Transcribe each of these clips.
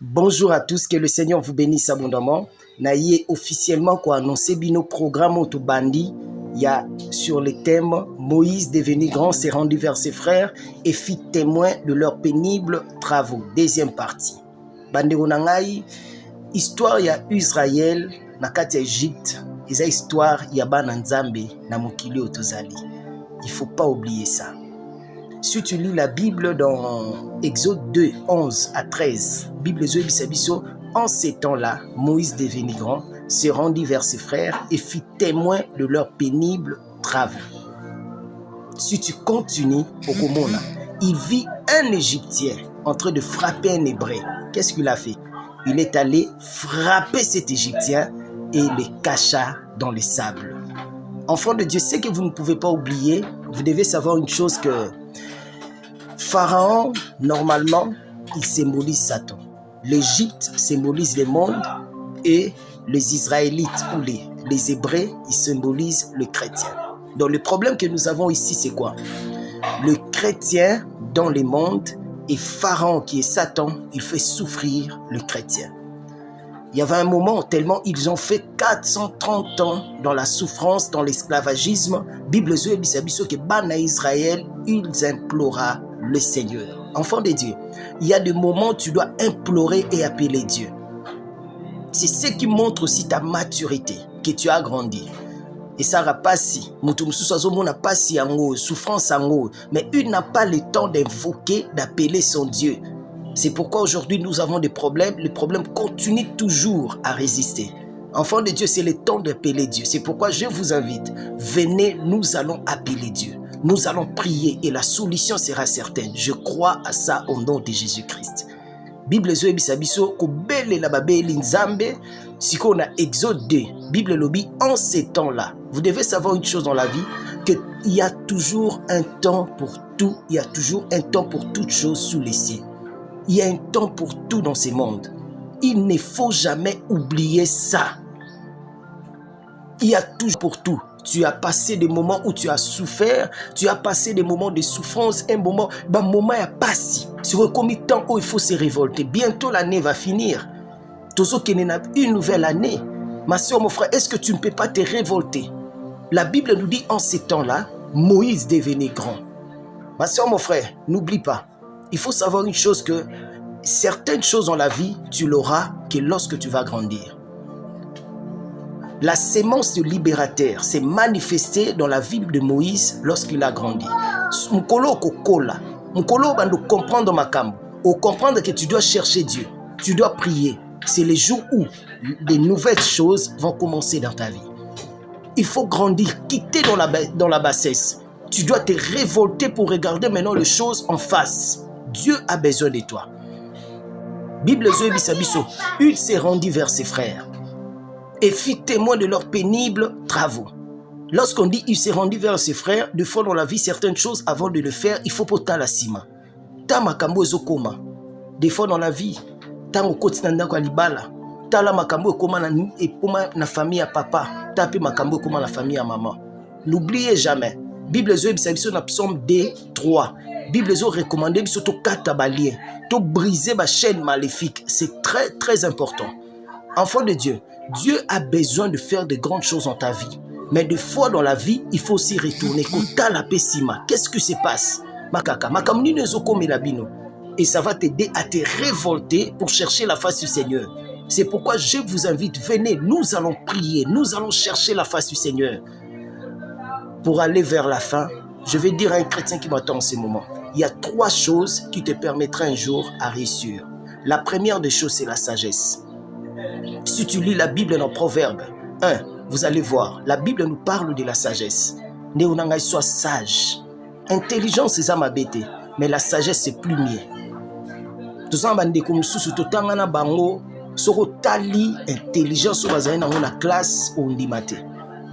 Bonjour à tous, que le Seigneur vous bénisse abondamment. Naïe officiellement quoi annoncer bino programme autobandi. Il y a sur le thème Moïse devenu grand s'est rendu vers ses frères et fit témoin de leurs pénibles travaux. Deuxième partie. Bandeko nangai histoire ya Israël na kati ya Égypte. Eza histoire ya bana nzambe na mokili otozali. Il faut pas oublier ça. Si tu lis la Bible dans Exode 2, 11 à 13, Bible Bisabiso, en ces temps-là, Moïse devenu grand, se rendit vers ses frères et fit témoin de leurs pénibles travaux. Si tu continues au Komona, il vit un Égyptien en train de frapper un Hébreu. Qu'est-ce qu'il a fait? Il est allé frapper cet Égyptien et le cacha dans les sables. Enfants de Dieu, ce que vous ne pouvez pas oublier, vous devez savoir une chose que Pharaon, normalement, il symbolise Satan. L'Égypte symbolise le monde et les Israélites ou les Hébreux, ils symbolisent le chrétien. Donc le problème que nous avons ici, c'est quoi? Le chrétien dans le monde et Pharaon, qui est Satan, il fait souffrir le chrétien. Il y avait un moment tellement ils ont fait 430 ans dans la souffrance, dans l'esclavagisme. Bible Zoé Bisabiso que Bana Israël, ils implora le Seigneur. Enfant de Dieu, il y a des moments où tu dois implorer et appeler Dieu. C'est ce qui montre aussi ta maturité, que tu as grandi. Et ça n'a pas si. n'a pas si en souffrance en haut, mais il n'a pas le temps d'invoquer, d'appeler son Dieu. C'est pourquoi aujourd'hui nous avons des problèmes. Les problèmes continuent toujours à résister. Enfant de Dieu, c'est le temps d'appeler Dieu. C'est pourquoi je vous invite. Venez, nous allons appeler Dieu. Nous allons prier et la solution sera certaine. Je crois à ça au nom de Jésus-Christ. Bible Zoé Bisabiso, Kobele la babeli nzambe, si on a Exode 2, Bible lobby, en ces temps-là, vous devez savoir une chose dans la vie, qu'il y a toujours un temps pour tout, il y a toujours un temps pour toute chose sous les cieux. Il y a un temps pour tout dans ce monde. Il ne faut jamais oublier ça. Il y a toujours pour tout. Tu as passé des moments où tu as souffert, tu as passé des moments de souffrance, un moment est passé. C'est comme le temps où il faut se révolter. Bientôt l'année va finir. Toujours qu'il y a une nouvelle année. Ma soeur, mon frère, est-ce que tu ne peux pas te révolter? La Bible nous dit en ces temps-là, Moïse devenait grand. Ma soeur, mon frère, n'oublie pas. Il faut savoir une chose que certaines choses dans la vie, tu l'auras que lorsque tu vas grandir. La sémence de libérateur s'est manifestée dans la vie de Moïse lorsqu'il a grandi. Mukolo kokola, mukolo bando comprendre makambo, ou comprendre que tu dois chercher Dieu, tu dois prier. C'est les jours où des nouvelles choses vont commencer dans ta vie. Il faut grandir, quitter dans la bassesse. Tu dois te révolter pour regarder maintenant les choses en face. Dieu a besoin de toi. Bible Zoé Bisabiso, il s'est rendu vers ses frères et fit témoin de leurs pénibles travaux. Lorsqu'on dit il s'est rendu vers ses frères, des fois dans la vie, certaines choses, avant de le faire, il faut porter la cima. Ta makambo ezokoma. Des fois dans la vie, ta mokoti nanda kwa libala, ta la makambo ekoma na famille à papa, ta pe makambo ekoma na famille à maman. N'oubliez jamais. Bible Zoé Bisabiso na psaume 2, 3. Bible Zoé recommandé biso to kata balien, to briser ba chaîne maléfique. C'est très très important. Enfant de Dieu, Dieu a besoin de faire de grandes choses dans ta vie. Mais des fois dans la vie, il faut aussi retourner. Qu'est-ce qui se passe? Et ça va t'aider à te révolter pour chercher la face du Seigneur. C'est pourquoi je vous invite, venez, nous allons prier, nous allons chercher la face du Seigneur. Pour aller vers la fin, je vais dire à un chrétien qui m'attend en ce moment, il y a 3 choses qui te permettraient un jour à réussir. La première des choses, c'est la sagesse. Si tu lis la Bible dans Proverbe 1, vous allez voir, la Bible nous parle de la sagesse. Néonanga soit sage. Intelligence, c'est ça ma bête, mais la sagesse, c'est plus mieux. Tout ça, totangana bango, soro tali intelligence dans la classe ou ndimate.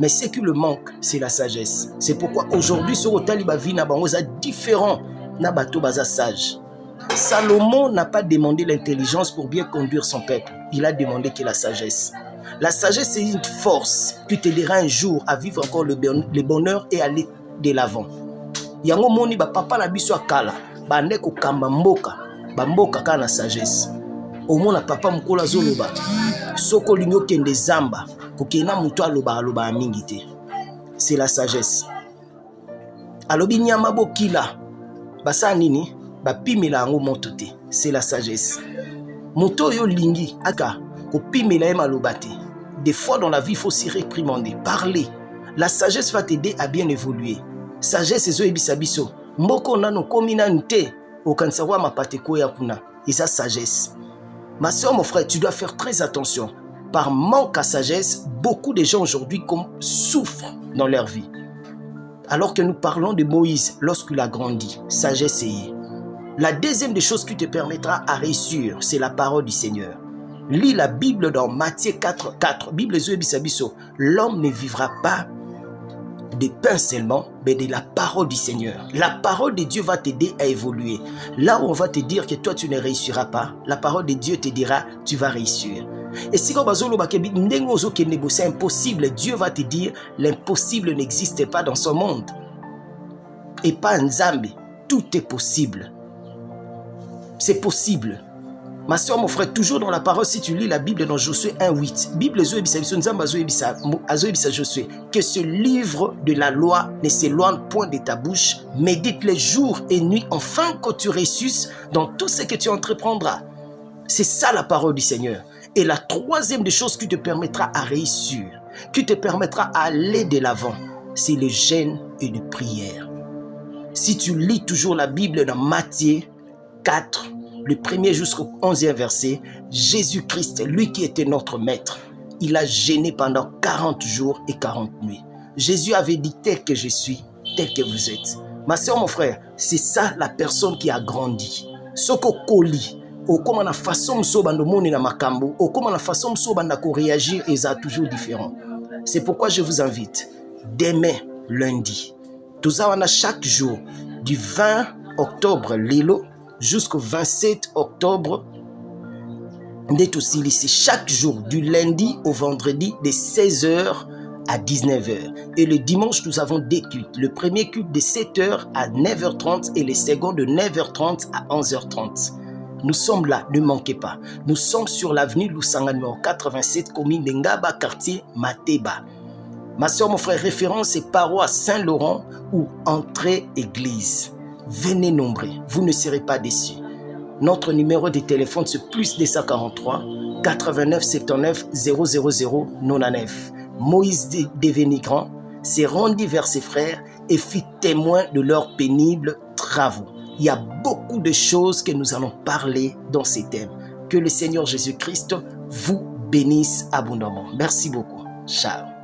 Mais ce qui le manque, c'est la sagesse. C'est pourquoi aujourd'hui, soro tali ba vie na bango za différent na bato baza sage. Salomon n'a pas demandé l'intelligence pour bien conduire son peuple. Il a demandé que la sagesse. La sagesse, c'est une force qui t'aidera un jour à vivre encore le bonheur et aller de l'avant. Yango moni ba papa na biso akala, ba ndeko kamba mboka, ba mboka ka na sagesse. omona papa mokolo azoloba soko lingo kende zamba kokena muto aloba mingi te. C'est la sagesse. Alobi nyama bokila basa nini bapimela yango moto te. C'est la sagesse. Moto yo lingi aka kopimela ye maloba te. Des fois dans la vie, il faut s'y réprimander, parler. La sagesse va t'aider à bien évoluer. Sagesse ezo ebisa biso. Mboko nano komina nte okanisa wa mapateko ya kuna. Et ça, sagesse. Ma soeur, mon frère, tu dois faire très attention. Par manque à sagesse, beaucoup de gens aujourd'hui souffrent dans leur vie. Alors que nous parlons de Moïse lorsqu'il a grandi, sagesse est. La deuxième des choses qui te permettra à réussir, c'est la parole du Seigneur. Lis la Bible dans Matthieu 4. Bible Bisabiso. L'homme ne vivra pas de pain seulement, mais de la parole du Seigneur. La parole de Dieu va t'aider à évoluer. Là où on va te dire que toi tu ne réussiras pas, la parole de Dieu te dira tu vas réussir. Et si c'est impossible, Dieu va te dire l'impossible n'existe pas dans ce monde. Et pas en Zambie, tout est possible. C'est possible. Ma soeur, mon frère, toujours dans la parole, si tu lis la Bible dans Josué 1:8, Bible Josué, que ce livre de la loi ne s'éloigne point de ta bouche, médite les jours et nuits, afin que tu réussisses dans tout ce que tu entreprendras. C'est ça la parole du Seigneur. Et la troisième des choses qui te permettra à réussir, qui te permettra à aller de l'avant, c'est le jeûne et la prière. Si tu lis toujours la Bible dans Matthieu 4, le 1er jusqu'au 11e verset, Jésus-Christ, lui qui était notre maître, il a jeûné pendant 40 jours et 40 nuits. Jésus avait dit tel que je suis, tel que vous êtes. Ma soeur, mon frère, c'est ça la personne qui a grandi. Soko koli, comment la façon de moni na makambo, comment la façon de réagir est toujours différent. C'est pourquoi je vous invite, demain, lundi, tout ça on a chaque jour, du 20 octobre, Lilo, jusqu'au 27 octobre, c'est chaque jour, du lundi au vendredi, de 16h à 19h. Et le dimanche, nous avons des cultes. Le premier culte de 7h à 9h30 et le second de 9h30 à 11h30. Nous sommes là, ne manquez pas. Nous sommes sur l'avenue Lusanga numéro 87, commune de Ngaba, quartier Mateba. Ma soeur, mon frère, référence est paroisse Saint-Laurent ou entrée église. Venez nombreux, vous ne serez pas déçus. Notre numéro de téléphone c'est plus 243 89 79 000 99. Moïse devenu grand, s'est rendu vers ses frères et fit témoin de leurs pénibles travaux. Il y a beaucoup de choses que nous allons parler dans ces thèmes. Que le Seigneur Jésus-Christ vous bénisse abondamment. Merci beaucoup. Ciao.